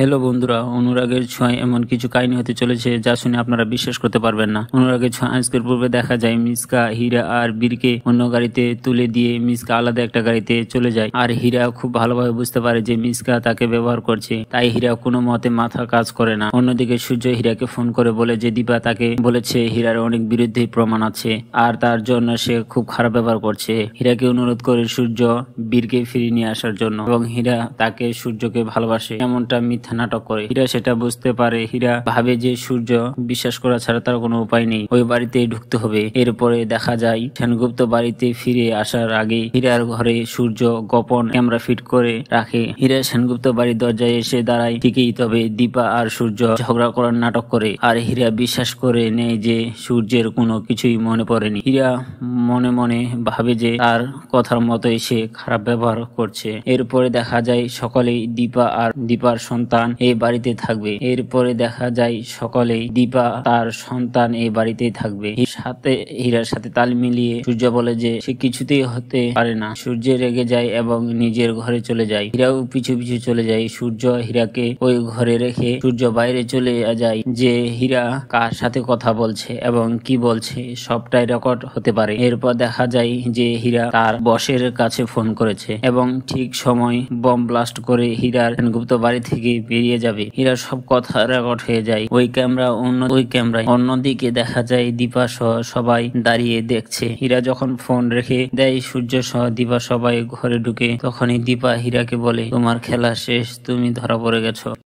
Hello বন্ধুরা, অনুরাগের ছোঁয়ায় এমন কিছু কাহিনী হতে চলেছে যা শুনে আপনারা বিশ্বাস করতে পারবেন না। অনুরাগের ছোঁয়া আজকের পূর্বে দেখা যায় মিসকা, হীরা আর বীরকে অন্য গাড়িতে তুলে দিয়ে মিসকা আলাদা একটা গাড়িতে চলে যায়। আর হীরা খুব ভালোভাবে বুঝতে পারে যে মিসকা তাকে ব্যবহার করছে, তাই হীরা কোনো মতে মাথা কাজ করে না। অন্যদিকে সূর্য হীরাকে ফোন করে বলে যে দীপা তাকে বলেছে হীরার অনেক বিরুদ্ধে প্রমাণ আছে আর তার জন্য সে খুব খারাপ ব্যবহার করছে। হীরাকে অনুরোধ করে সূর্য বীরকে ফিরিয়ে নিয়ে আসার জন্য, এবং হীরা তাকে সূর্যকে ভালোবাসে এমনটা মিথ্যা নাটক করে। হীরা সেটা বুঝতে পারে। হীরা ভাবে যে সূর্য বিশ্বাস করা ছাড়া তার কোনো উপায় নেই, ওই বাড়িতেই ঢুকতে হবে। এরপরে দেখা যায় সেনগুপ্ত বাড়িতে ফিরে আসার আগে হীরার ঘরে সূর্য গোপন ক্যামেরা ফিট করে রাখে। হীরা সেনগুপ্ত বাড়ির দরজায় এসে দাঁড়ায় ঠিকই, তবে দীপা আর সূর্য ঝগড়া করার নাটক করে। আর হীরা বিশ্বাস করে নেয় যে সূর্যের কোনো কিছুই মনে পড়েনি। হীরা মনে মনে ভাবে যে তার কথার মতোই সে খারাপ ব্যবহার করছে। এরপরে দেখা যায় সকলেই দীপা আর দীপার সন্তান এই বাড়িতে থাকবে। এরপরে দেখা যায় সকলেই দীপা তার সন্তান এই বাড়িতেই থাকবে। হীরার সাথে তাল মিলিয়ে সূর্য বলে যে সে কিছুতেই হতে পারে না। সূর্য রেগে যায় এবং নিজের ঘরে চলে যায়। হীরাও পিছু পিছু চলে যায়। সূর্য হীরাকে ওই ঘরে রেখে সূর্য বাইরে চলে যায় যে হীরা কার সাথে কথা বলছে এবং কি বলছে সবটাই রেকর্ড হতে পারে। এরপর দেখা যায় যে হীরা তার বসের কাছে ফোন করেছে এবং ঠিক সময় বম ব্লাস্ট করে হীরার সেনগুপ্ত বাড়ি থেকে বেরিয়ে যাবে। হীরার সব কথা রেকর্ড হয়ে যায় ওই ক্যামেরায়। অন্যদিকে দেখা যায় দীপা সহ সবাই দাঁড়িয়ে দেখছে। হীরা যখন ফোন রেখে দেয় সূর্য সহ দীপা সবাই ঘরে ঢুকে, তখনই দীপা হীরাকে বলে তোমার খেলা শেষ, তুমি ধরা পড়ে গেছো।